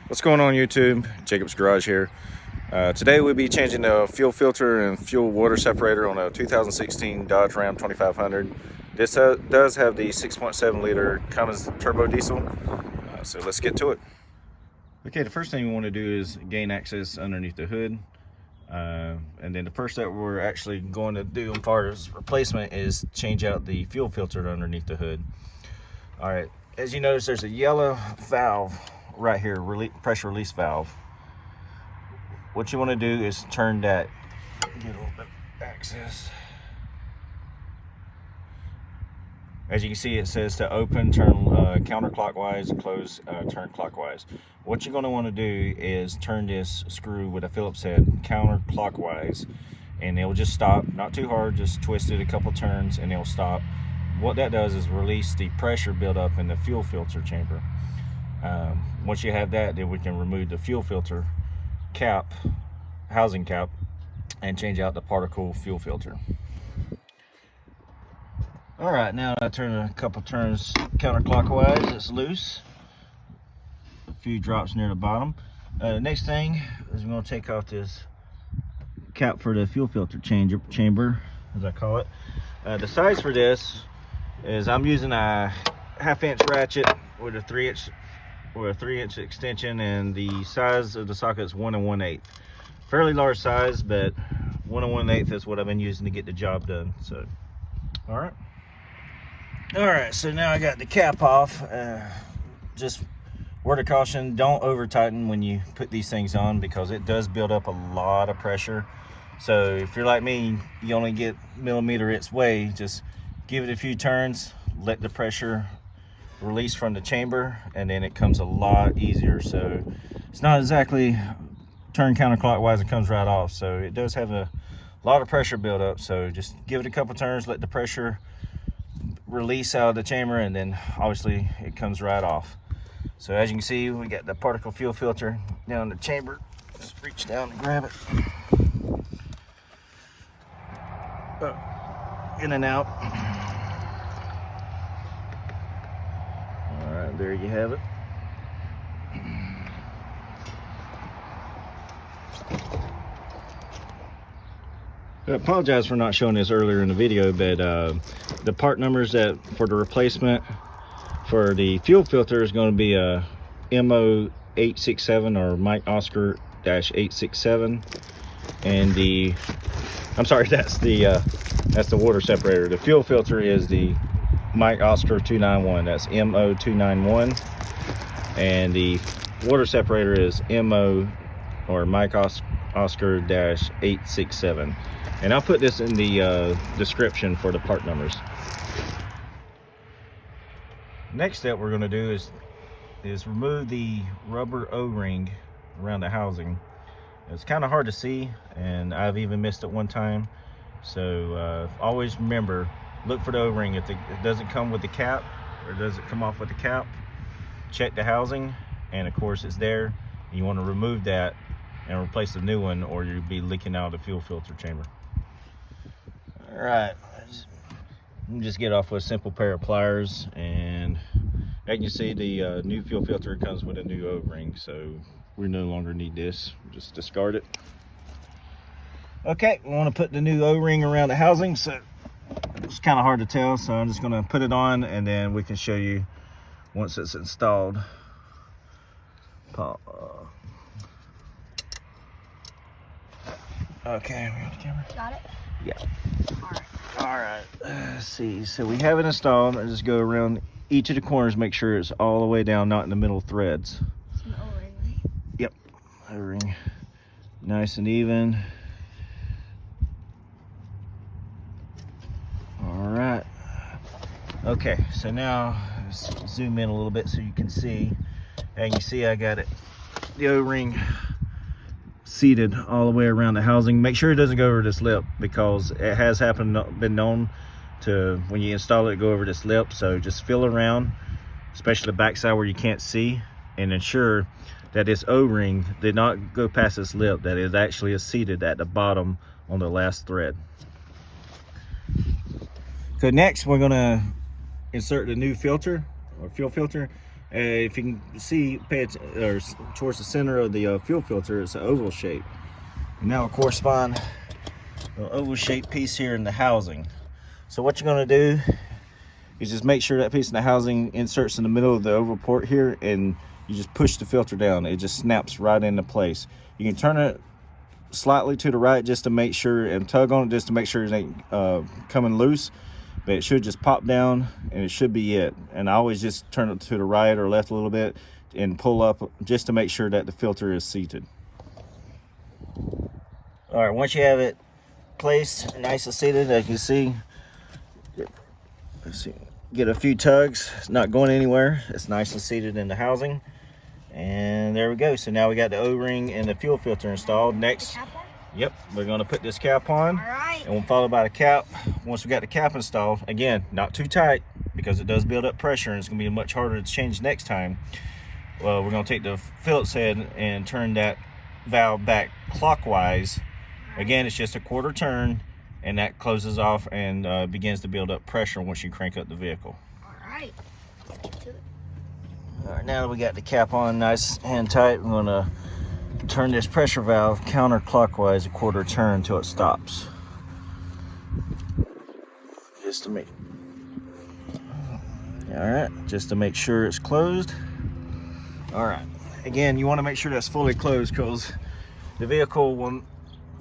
What's going on YouTube? Jacob's Garage here. Today we'll be changing the fuel filter and fuel water separator on a 2016 Dodge Ram 2500. This does have the 6.7 liter Cummins turbo diesel, so let's get to it. Okay, the first thing we want to do is gain access underneath the hood. And then the first step we're actually going to do as far as replacement is change out the fuel filter underneath the hood. All right, as you notice, there's a yellow valve right here, pressure release valve. What you want to do is turn that, get a little bit of access. As you can see, it says to open, turn counterclockwise, close, turn clockwise. What you're going to want to do is turn this screw with a Phillips head counterclockwise, and it'll just stop. Not too hard, just twist it a couple turns and it'll stop. What that does is release the pressure buildup in the fuel filter chamber. Once you have that, then we can remove the fuel filter cap, housing cap, and change out the particle fuel filter. All right, now I turn a couple turns counterclockwise. It's loose. A few drops near the bottom. Next thing is we're going to take off this cap for the fuel filter chamber, as I call it. The size for this is I'm using a 1/2 inch ratchet with a 3 inch extension, and the size of the socket is 1 1/8. Fairly large size, but 1 1/8 is what I've been using to get the job done. So, all right. So now I got the cap off. Just word of caution: don't over tighten when you put these things on, because it does build up a lot of pressure. So if you're like me, you only get millimeter its way. Just give it a few turns, let the pressure release from the chamber, and then it comes a lot easier. So it's not exactly turn counterclockwise and comes right off. So it does have a lot of pressure buildup. So just give it a couple turns, let the pressure release out of the chamber, and then obviously it comes right off. So as you can see, we got the particle fuel filter down the chamber. Just reach down and grab it. In and out. There you have it. I apologize for not showing this earlier in the video, but the part numbers that for the replacement for the fuel filter is going to be a MO867 or Mike Oscar -867, and that's the water separator. The fuel filter is the Mike Oscar 291, that's MO291, and the water separator is MO or Mike Oscar -867. And I'll put this in the description for the part numbers. Next step we're going to do is remove the rubber O-ring around the housing. It's kind of hard to see, and I've even missed it one time. So always remember, look for the O-ring. If it doesn't come with the cap, or doesn't come off with the cap, check the housing, and of course it's there. You want to remove that and replace the new one, or you'll be leaking out of the fuel filter chamber. All right, just get off with a simple pair of pliers, and as you can see, the new fuel filter comes with a new O-ring, so we no longer need this. Just discard it. Okay, we want to put the new O-ring around the housing, so it's kind of hard to tell, so I'm just going to put it on, and then we can show you once it's installed. Okay, we got the camera. Got it? Yeah. All right. Let's see. So we have it installed. I just go around each of the corners, make sure it's all the way down, not in the middle threads. It's an O-ring, right? Yep. O-ring. Nice and even. All right. Okay, so now let's zoom in a little bit so you can see. And you see I got it, the O-ring seated all the way around the housing. Make sure it doesn't go over this lip, because it has been known to, when you install it, go over this lip. So just feel around, especially the backside where you can't see, and ensure that this O-ring did not go past this lip, that it actually is seated at the bottom on the last thread. So next we're going to insert the new filter or fuel filter. If you can see, or towards the center of the fuel filter, it's an oval shape. And that will correspond an oval shaped piece here in the housing. So what you're going to do is just make sure that piece in the housing inserts in the middle of the oval port here, and you just push the filter down. It just snaps right into place. You can turn it slightly to the right just to make sure, and tug on it just to make sure it ain't coming loose, but it should just pop down and it should be it. And I always just turn it to the right or left a little bit and pull up just to make sure that the filter is seated. All right, once you have it placed nice and seated, as you can see, let's see, get a few tugs. It's not going anywhere. It's nice and seated in the housing. And there we go. So now we got the O-ring and the fuel filter installed. Next, yep, we're going to put this cap on. All right. And we'll follow by the cap. Once we got the cap installed, again, not too tight because it does build up pressure and it's going to be much harder to change next time. Well, we're going to take the Phillips head and turn that valve back clockwise. Again, it's just a quarter turn, and that closes off and begins to build up pressure once you crank up the vehicle. All right, let's get to it. All right, now that we got the cap on nice and tight, we're gonna turn this pressure valve counterclockwise a quarter turn until it stops. Just to make, all right, just to make sure it's closed. All right, again, you want to make sure that's fully closed because the vehicle will,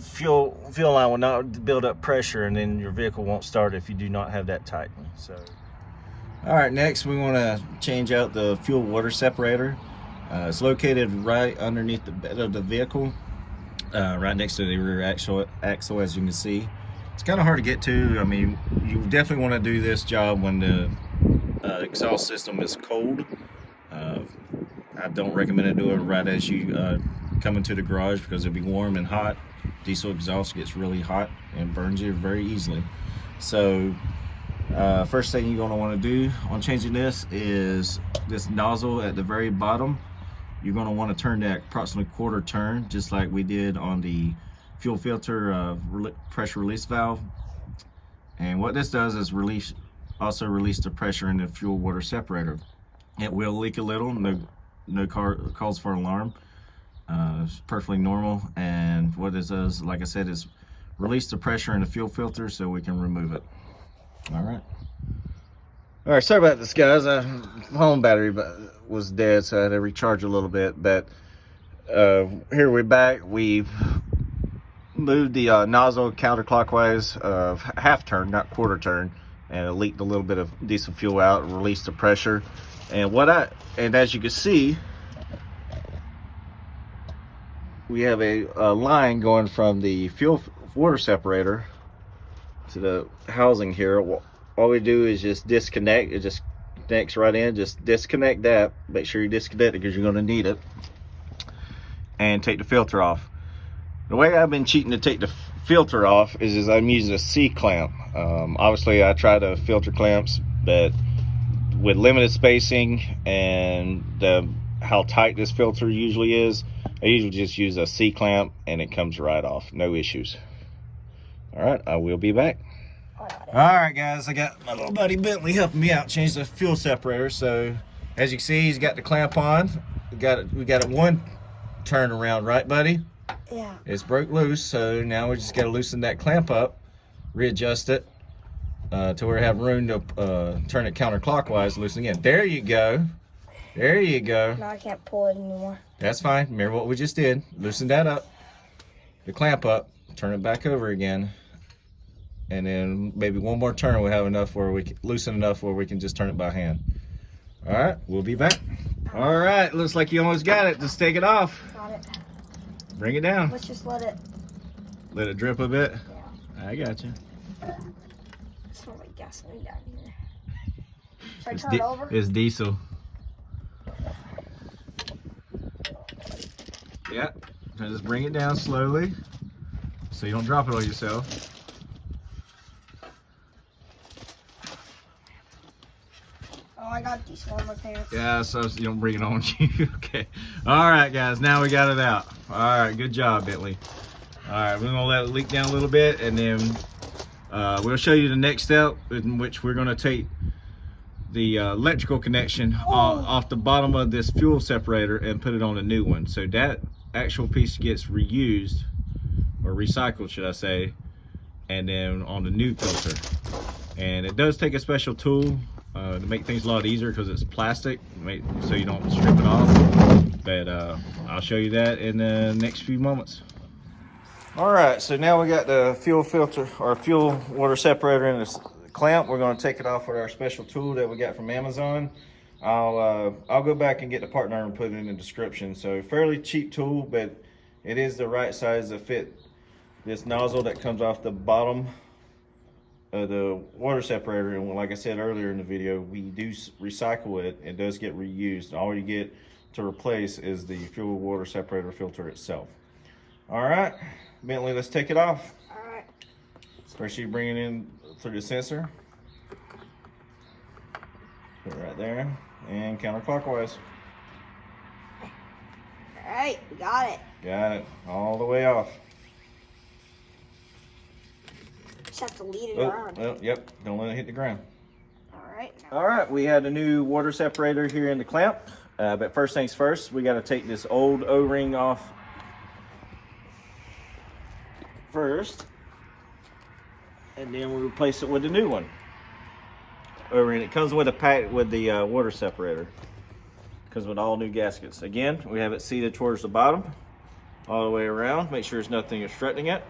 fuel line will not build up pressure, and then your vehicle won't start if you do not have that tight. So, all right, next we want to change out the fuel water separator. It's located right underneath the bed of the vehicle, right next to the rear axle, as you can see. It's kind of hard to get to. I mean, you definitely want to do this job when the exhaust system is cold. I don't recommend to do it right as you come into the garage because it'll be warm and hot. Diesel exhaust gets really hot and burns you very easily. So first thing you're going to want to do on changing this is this nozzle at the very bottom. You're going to want to turn that approximately quarter turn, just like we did on the fuel filter pressure release valve. And what this does is also release the pressure in the fuel water separator. It will leak a little, no calls for alarm. It's perfectly normal, and what this does, like I said, is release the pressure in the fuel filter so we can remove it. All right, sorry about this, guys. My phone battery was dead, so I had to recharge a little bit, but here we're back. We've moved the nozzle counterclockwise, half turn, not quarter turn, and it leaked a little bit of diesel fuel out and released the pressure. And as you can see, we have a line going from the fuel water separator to the housing here. All we do is just disconnect. It just connects right in. Just disconnect that. Make sure you disconnect it because you're going to need it. And take the filter off. The way I've been cheating to take the filter off is I'm using a C-clamp. Obviously, I try the filter clamps, but with limited spacing and how tight this filter usually is, I usually just use a C-clamp and it comes right off. No issues. All right, I will be back. All right, guys, I got my little buddy Bentley helping me out change the fuel separator. So as you can see, he's got the clamp on. We got it one turn around, right, buddy? Yeah. It's broke loose, so now we just got to loosen that clamp up, readjust it to where we have room to turn it counterclockwise, loosen again. There you go. There you go. Now I can't pull it anymore. That's fine. Remember what we just did. Loosen that up, the clamp up, turn it back over again, and then maybe one more turn we'll have enough where we can loosen enough where we can just turn it by hand. All right, we'll be back. All right, looks like you almost got it. Just take it off. Got it. Bring it down. Let's just let it Drip a bit. Yeah. I got you. It smells like gasoline down here. Should I turn it over? It's diesel. Yeah, just bring it down slowly so you don't drop it on yourself. Oh, I got diesel on my pants. Yeah, so you don't bring it on you. Okay. All right, guys, now we got it out. All right, good job, Bentley. All right, we're gonna let it leak down a little bit, and then we'll show you the next step, in which we're gonna take the electrical connection off the bottom of this fuel separator and put it on a new one. So that actual piece gets reused, or recycled should I say, and then on the new filter. And it does take a special tool to make things a lot easier because it's plastic, so you don't strip it off. But I'll show you that in the next few moments. All right, so now we got the fuel filter or fuel water separator in the clamp. We're going to take it off with our special tool that we got from Amazon. I'll go back and get the part number and put it in the description. So fairly cheap tool, but it is the right size to fit this nozzle that comes off the bottom of the water separator. And like I said earlier in the video, we do recycle it. It does get reused. All you get to replace is the fuel water separator filter itself. All right, Bentley, let's take it off. All right. First you bring it in through the sensor. Put it right there and counterclockwise. All right, we got it. Got it, all the way off. Just have to lead it around. Yep, don't let it hit the ground. All right. All right, we have the new water separator here in the clamp. But first things first, we got to take this old O-ring off first, and then we replace it with the new one. O-ring. It comes with a pack with the water separator. Comes with all new gaskets. Again, we have it seated towards the bottom, all the way around. Make sure there's nothing obstructing it.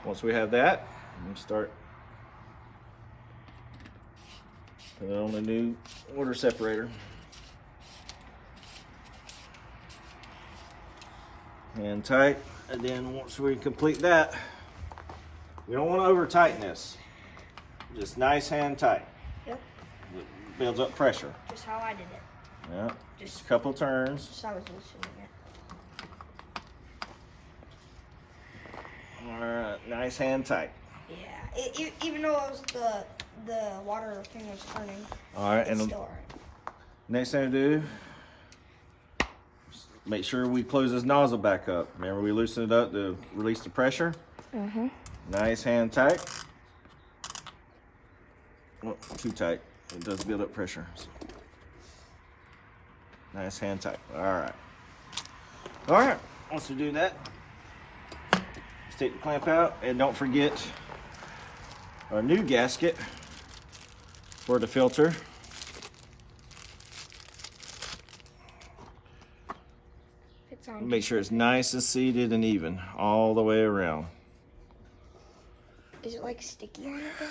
Once we have that, we start put it on the new water separator. And tight. And then once we complete that, we don't want to over tighten this. Just nice hand tight. Yep. It builds up pressure. Just how I did it. Yeah. Just a couple turns. Just how I was loosening it. All right, nice hand tight. Yeah. Even though it was the water thing was turning. All right, it's and still all right. next thing to do, make sure we close this nozzle back up. Remember, we loosened it up to release the pressure. Mm-hmm. Nice hand tight. Well, too tight. It does build up pressure. Nice hand tight. All right. All right. Once we do that, let's take the clamp out, and don't forget our new gasket for the filter. Make sure it's nice and seated and even all the way around. Is it like sticky on it though?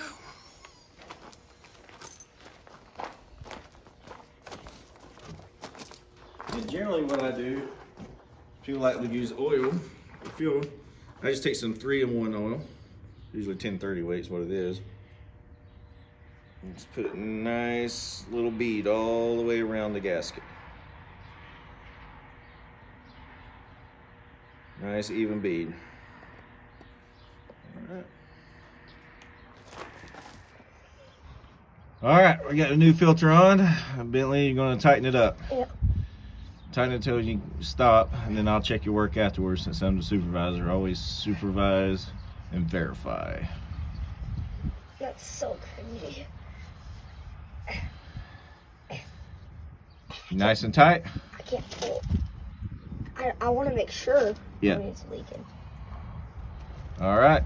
And generally what I do, people like to use oil, fuel. I just take some 3-in-1 oil. Usually 1030 weight is what it is. And just put a nice little bead all the way around the gasket. Nice even bead. All right, we got a new filter on. Bentley, you're going to tighten it up. Yep. Tighten it until you stop, and then I'll check your work afterwards since I'm the supervisor. Always supervise and verify. That's so cringy. Nice and tight? I can't pull. I want to make sure Yeah. it's leaking. All right.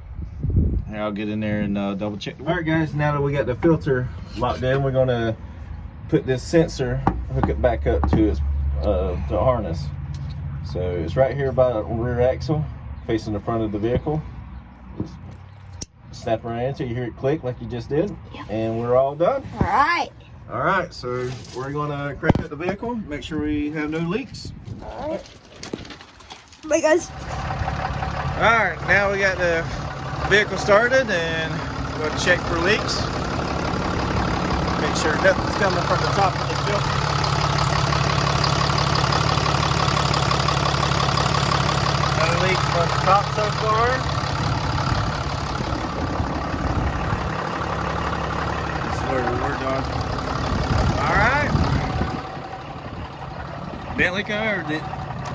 Here, I'll get in there and double check. All right, guys, now that we got the filter locked in, we're going to put this sensor, hook it back up to its the harness. So it's right here by the rear axle, facing the front of the vehicle. Just snap right into, you hear it click like you just did, Yep. and we're all done. All right. All right, so we're gonna crank up the vehicle, make sure we have no leaks. All right. Bye, guys. All right, now we got the vehicle started, and we're gonna check for leaks. Make sure nothing's coming from the top of the filter. No leaks from the top so far. This is where we're done. All right. Bentley,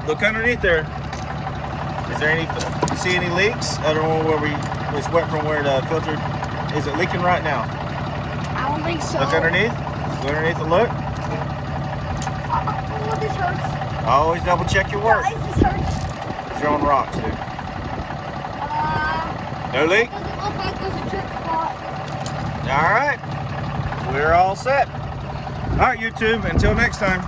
look underneath there. Is there any? See any leaks? I don't know where it's wet from where the filter. Is it leaking right now? I don't think so. Look underneath. Go underneath and look. Oh, this hurts. Always double check your work. Guys, this hurts. Throwing rocks, dude. No leak? Doesn't look like there's a jerk spot. All right. We're all set. All right, YouTube. Until next time.